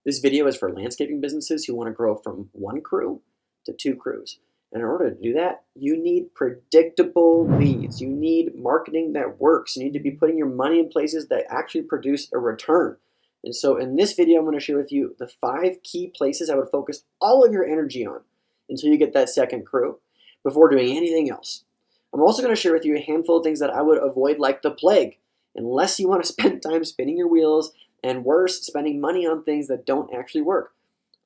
This video is for landscaping businesses who want to grow from 1 crew to 2 crews. And in order to do that, you need predictable leads. You need marketing that works. You need to be putting your money in places that actually produce a return. And so in this video, I'm going to share with you the 5 key places I would focus all of your energy on until you get that 2nd crew before doing anything else. I'm also going to share with you a handful of things that I would avoid like the plague, unless you want to spend time spinning your wheels and worse, spending money on things that don't actually work.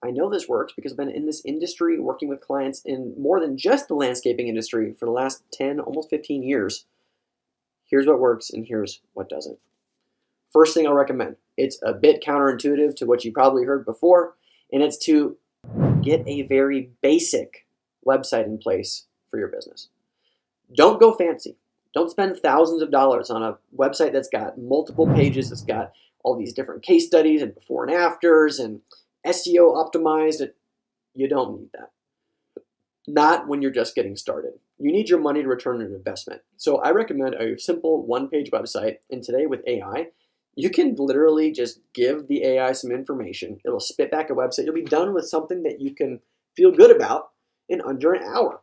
I know this works because I've been in this industry working with clients in more than just the landscaping industry for the last 10, almost 15 years. Here's what works and here's what doesn't. First thing I'll recommend, it's a bit counterintuitive to what you probably heard before, and it's to get a very basic website in place for your business. Don't go fancy. Don't spend thousands of dollars on a website that's got multiple pages, that's got all these different case studies and before and afters and SEO optimized. You don't need that. Not when you're just getting started. You need your money to return an investment. So I recommend a simple 1-page website. And today with AI, you can literally just give the AI some information. It'll spit back a website. You'll be done with something that you can feel good about in under an hour.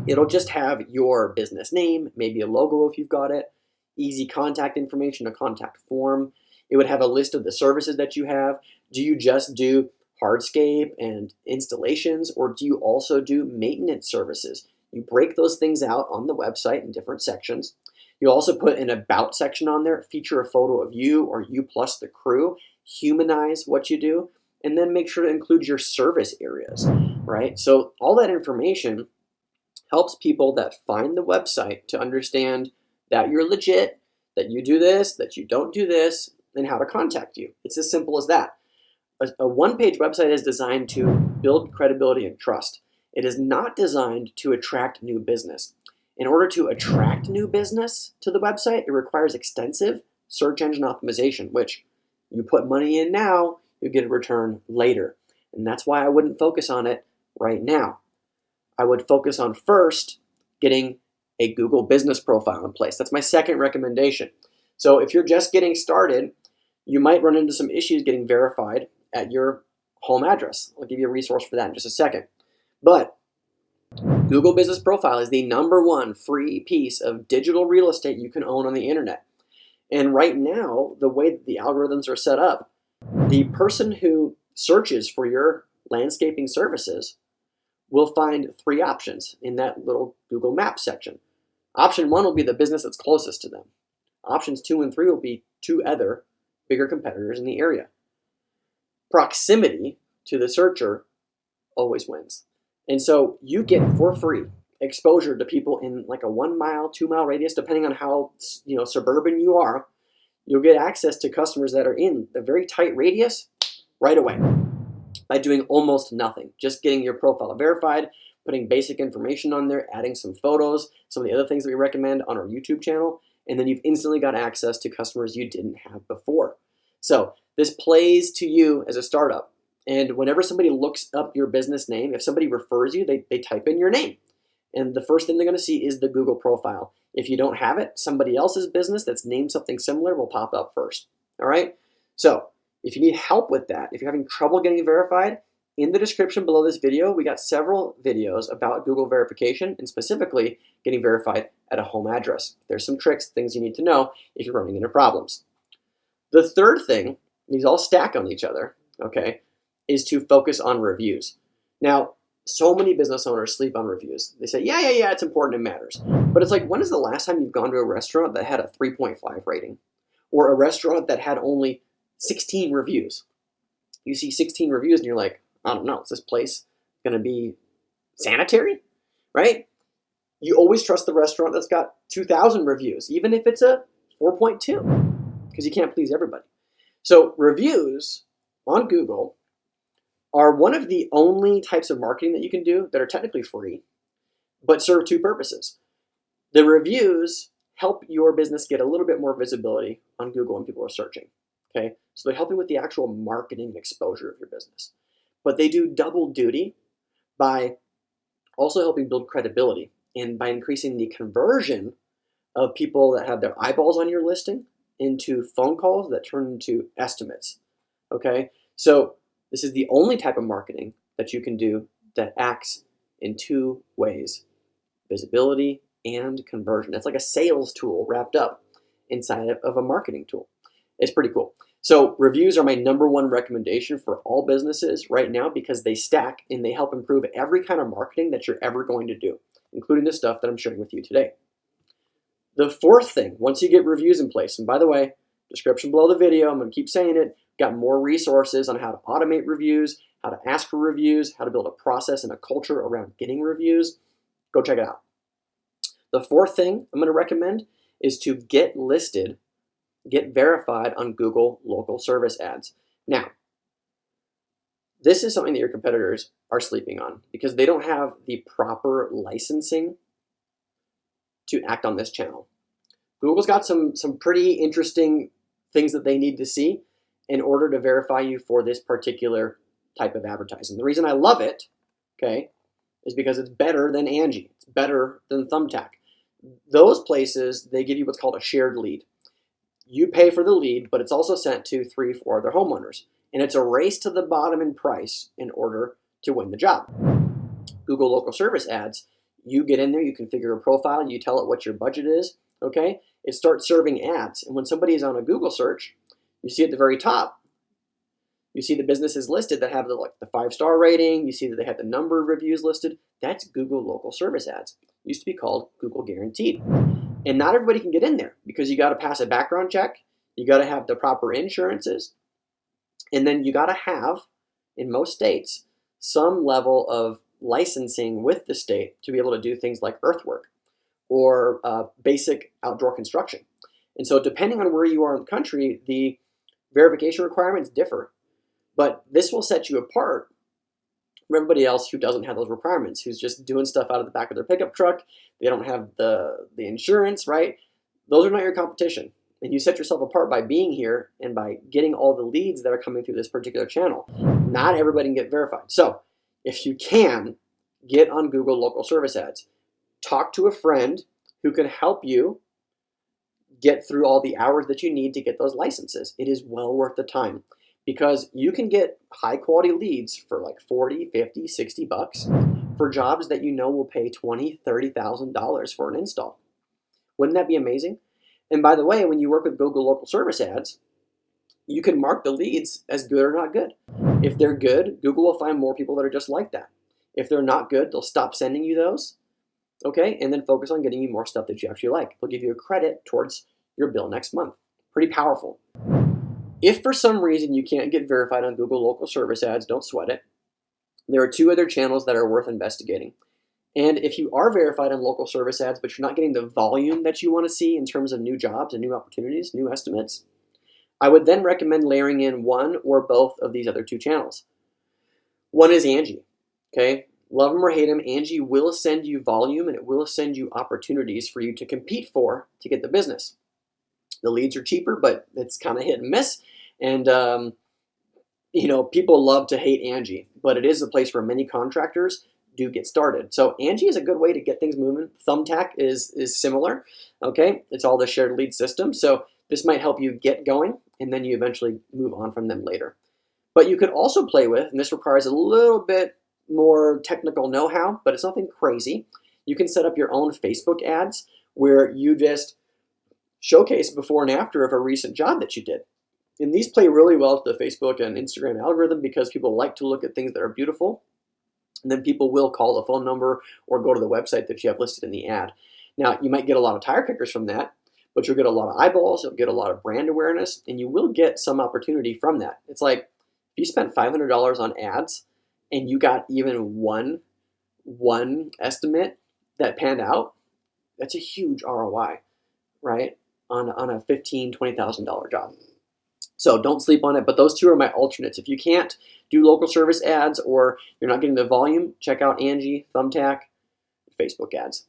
It'll just have your business name, maybe a logo if you've got it, easy contact information, a contact form. It would have a list of the services that you have. Do you just do hardscape and installations, or do you also do maintenance services? You break those things out on the website in different sections. You also put an about section on there, feature a photo of you or you plus the crew, humanize what you do, and then make sure to include your service areas, right? So all that information helps people that find the website to understand that you're legit, that you do this, that you don't do this, and how to contact you. It's as simple as that. A 1-page website is designed to build credibility and trust. It is not designed to attract new business. In order to attract new business to the website, it requires extensive search engine optimization, which you put money in now, you get a return later. And that's why I wouldn't focus on it right now. I would focus on first getting a Google business profile in place. That's my second recommendation. So if you're just getting started, you might run into some issues getting verified at your home address. I'll give you a resource for that in just a second. But Google Business Profile is the #1 free piece of digital real estate you can own on the internet. And right now, the way that the algorithms are set up, the person who searches for your landscaping services will find 3 options in that little Google Maps section. Option 1 will be the business that's closest to them. Options 2 and 3 will be 2 other bigger competitors in the area. Proximity to the searcher always wins. And so you get for free exposure to people in like a 1-mile, 2-mile radius, depending on how suburban you are. You'll get access to customers that are in a very tight radius right away by doing almost nothing. Just getting your profile verified, putting basic information on there, adding some photos, some of the other things that we recommend on our YouTube channel, and then you've instantly got access to customers you didn't have before. So this plays to you as a startup. And whenever somebody looks up your business name, if somebody refers you, they type in your name. And the first thing they're going to see is the Google profile. If you don't have it, somebody else's business that's named something similar will pop up first. All right? So if you need help with that, if you're having trouble getting verified, in the description below this video, we got several videos about Google verification and specifically getting verified at a home address. There's some tricks, things you need to know if you're running into problems. The third thing, these all stack on each other, okay, is to focus on reviews. Now, so many business owners sleep on reviews. They say, yeah, it's important, it matters. But it's like, when is the last time you've gone to a restaurant that had a 3.5 rating? Or a restaurant that had only 16 reviews? You see 16 reviews and you're like, I don't know, is this place going to be sanitary, right? You always trust the restaurant that's got 2,000 reviews, even if it's a 4.2, because you can't please everybody. So reviews on Google are one of the only types of marketing that you can do that are technically free, but serve 2 purposes. The reviews help your business get a little bit more visibility on Google when people are searching, okay? So they're helping with the actual marketing exposure of your business. But they do double duty by also helping build credibility and by increasing the conversion of people that have their eyeballs on your listing into phone calls that turn into estimates, okay? So This is the only type of marketing that you can do that acts in two ways: visibility and conversion. It's like a sales tool wrapped up inside of a marketing tool. It's pretty cool. So reviews are my #1 recommendation for all businesses right now because they stack and they help improve every kind of marketing that you're ever going to do, including the stuff that I'm sharing with you today. The fourth thing, once you get reviews in place, and by the way, description below the video, I'm going to keep saying it, got more resources on how to automate reviews, how to ask for reviews, how to build a process and a culture around getting reviews. Go check it out. The fourth thing I'm going to recommend is to get listed, get verified on Google local service ads. Now, this is something that your competitors are sleeping on because they don't have the proper licensing to act on this channel. Google's got some pretty interesting things that they need to see in order to verify you for this particular type of advertising. The reason I love it, okay, is because it's better than Angie. It's better than Thumbtack. Those places, they give you what's called a shared lead. You pay for the lead, but it's also sent to 3 or 4 other homeowners. And it's a race to the bottom in price in order to win the job. Google local service ads, you get in there, you configure a profile, you tell it what your budget is, okay? It starts serving ads. And when somebody is on a Google search, you see at the very top, you see the businesses listed that have the 5-star rating, you see that they have the number of reviews listed. That's Google local service ads. It used to be called Google Guaranteed. And not everybody can get in there because you got to pass a background check, you got to have the proper insurances, and then you got to have, in most states, some level of licensing with the state to be able to do things like earthwork or basic outdoor construction. And so depending on where you are in the country, the verification requirements differ. But this will set you apart from everybody else who doesn't have those requirements, who's just doing stuff out of the back of their pickup truck. They don't have the insurance, right? Those are not your competition. And you set yourself apart by being here and by getting all the leads that are coming through this particular channel. Not everybody can get verified. So if you can, get on Google local service ads. Talk to a friend who can help you get through all the hours that you need to get those licenses. It is well worth the time because you can get high quality leads for like 40, 50, 60 bucks for jobs that you know will pay $20,000, $30,000 for an install. Wouldn't that be amazing? And by the way, when you work with Google local service ads, you can mark the leads as good or not good. If they're good, Google will find more people that are just like that. If they're not good, they'll stop sending you those, okay, and then focus on getting you more stuff that you actually like. They'll give you a credit towards your bill next month. Pretty powerful. If for some reason you can't get verified on Google local service ads, don't sweat it. There are 2 other channels that are worth investigating. And if you are verified on local service ads, but you're not getting the volume that you want to see in terms of new jobs and new opportunities, new estimates, I would then recommend layering in one or both of these other 2 channels. One is Angie, okay? Love them or hate them, Angie will send you volume and it will send you opportunities for you to compete for to get the business. The leads are cheaper, but it's kind of hit and miss. And, people love to hate Angie, but it is a place where many contractors do get started. So Angie is a good way to get things moving. Thumbtack is similar, okay? It's all the shared lead system. So this might help you get going, and then you eventually move on from them later. But you could also play with, and this requires a little bit more technical know-how, but it's nothing crazy. You can set up your own Facebook ads where you just showcase before and after of a recent job that you did. And these play really well to the Facebook and Instagram algorithm because people like to look at things that are beautiful. And then people will call the phone number or go to the website that you have listed in the ad. Now, you might get a lot of tire kickers from that, but you'll get a lot of eyeballs, you'll get a lot of brand awareness, and you will get some opportunity from that. It's like if you spent $500 on ads and you got even one estimate that panned out, that's a huge ROI, right? On a $15,000, $20,000 job. So don't sleep on it, but those 2 are my alternates. If you can't do local service ads or you're not getting the volume, check out Angie, Thumbtack, Facebook ads.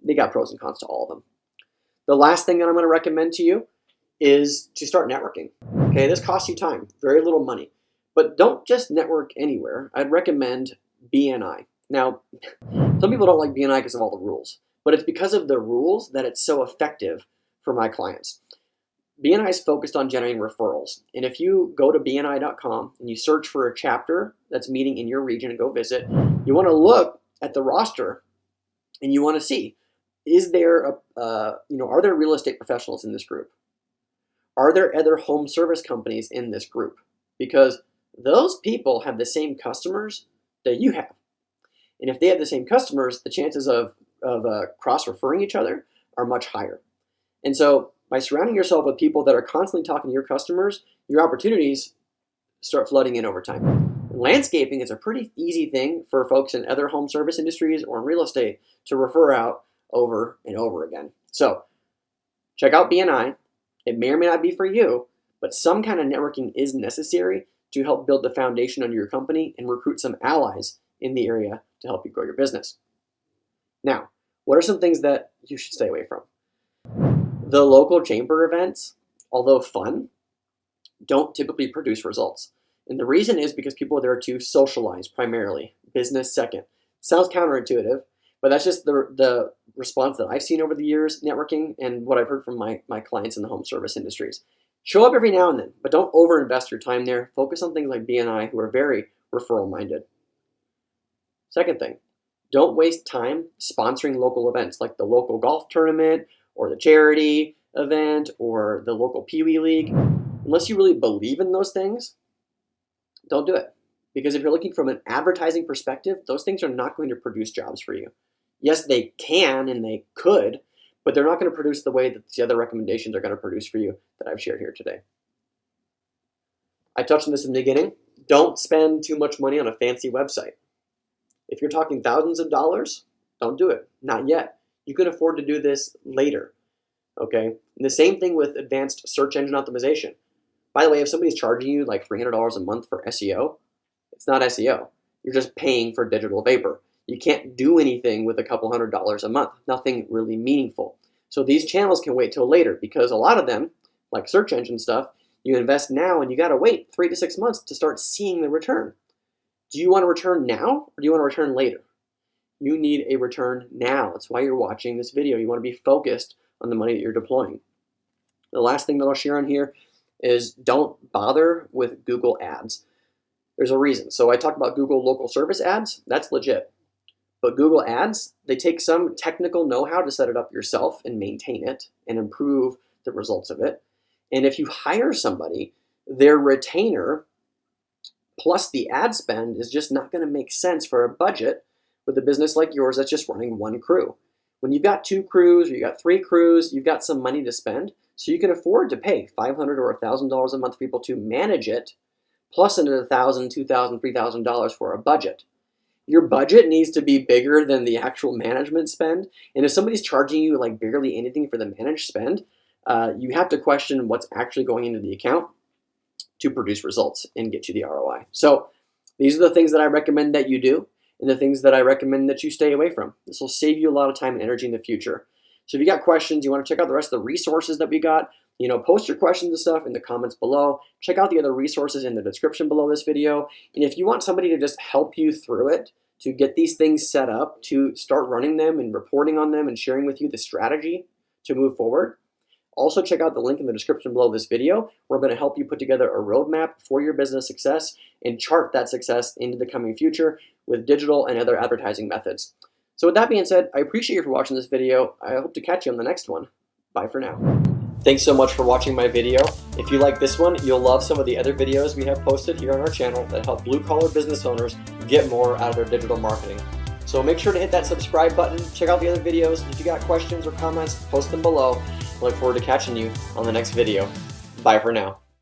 They got pros and cons to all of them. The last thing that I'm going to recommend to you is to start networking. Okay, this costs you time, very little money. But don't just network anywhere. I'd recommend BNI. Now, some people don't like BNI because of all the rules, but it's because of the rules that it's so effective for my clients. BNI is focused on generating referrals. And if you go to bni.com and you search for a chapter that's meeting in your region and go visit, you want to look at the roster and you want to see, is there are there real estate professionals in this group? Are there other home service companies in this group? Because those people have the same customers that you have. And if they have the same customers, the chances of cross-referring each other are much higher. And so by surrounding yourself with people that are constantly talking to your customers, your opportunities start flooding in over time. Landscaping is a pretty easy thing for folks in other home service industries or in real estate to refer out over and over again. So check out BNI. It may or may not be for you, but some kind of networking is necessary to help build the foundation under your company and recruit some allies in the area to help you grow your business. Now, what are some things that you should stay away from? The local chamber events, although fun, don't typically produce results. And the reason is because people are there to socialize primarily, business second. Sounds counterintuitive, but that's just the response that I've seen over the years networking and what I've heard from my clients in the home service industries. Show up every now and then, but don't overinvest your time there. Focus on things like BNI, who are very referral minded. Second thing, don't waste time sponsoring local events like the local golf tournament or the charity event or the local Pee Wee League. Unless you really believe in those things, don't do it. Because if you're looking from an advertising perspective, those things are not going to produce jobs for you. Yes, they can and they could, but they're not going to produce the way that the other recommendations are going to produce for you that I've shared here today. I touched on this in the beginning. Don't spend too much money on a fancy website. If you're talking thousands of dollars, don't do it. Not yet. You can afford to do this later. Okay? And the same thing with advanced search engine optimization. By the way, if somebody's charging you like $300 a month for SEO, it's not SEO. You're just paying for digital vapor. You can't do anything with a couple $100s a month. Nothing really meaningful. So these channels can wait till later because a lot of them, like search engine stuff, you invest now and you got to wait 3 to 6 months to start seeing the return. Do you want to return now or do you want to return later? You need a return now. That's why you're watching this video. You want to be focused on the money that you're deploying. The last thing that I'll share on here is don't bother with Google ads. There's a reason. So I talked about Google local service ads. That's legit. But Google ads, they take some technical know-how to set it up yourself and maintain it and improve the results of it. And if you hire somebody, their retainer plus the ad spend is just not going to make sense for a budget with a business like yours that's just running one crew. When you've got 2 crews or you've got 3 crews, you've got some money to spend, so you can afford to pay $500 or $1,000 a month for people to manage it, plus another $1,000, $2,000, $3,000 for a budget. Your budget needs to be bigger than the actual management spend. And if somebody's charging you like barely anything for the managed spend, you have to question what's actually going into the account to produce results and get you the ROI. So these are the things that I recommend that you do and the things that I recommend that you stay away from. This will save you a lot of time and energy in the future. So if you got questions, you want to check out the rest of the resources that we got, post your questions and stuff in the comments below. Check out the other resources in the description below this video. And if you want somebody to just help you through it, to get these things set up, to start running them and reporting on them and sharing with you the strategy to move forward, also check out the link in the description below this video. We're going to help you put together a roadmap for your business success and chart that success into the coming future with digital and other advertising methods. So with that being said, I appreciate you for watching this video. I hope to catch you on the next one. Bye for now. Thanks so much for watching my video. If you like this one, you'll love some of the other videos we have posted here on our channel that help blue-collar business owners get more out of their digital marketing. So make sure to hit that subscribe button, check out the other videos. If you got questions or comments, post them below. I look forward to catching you on the next video. Bye for now.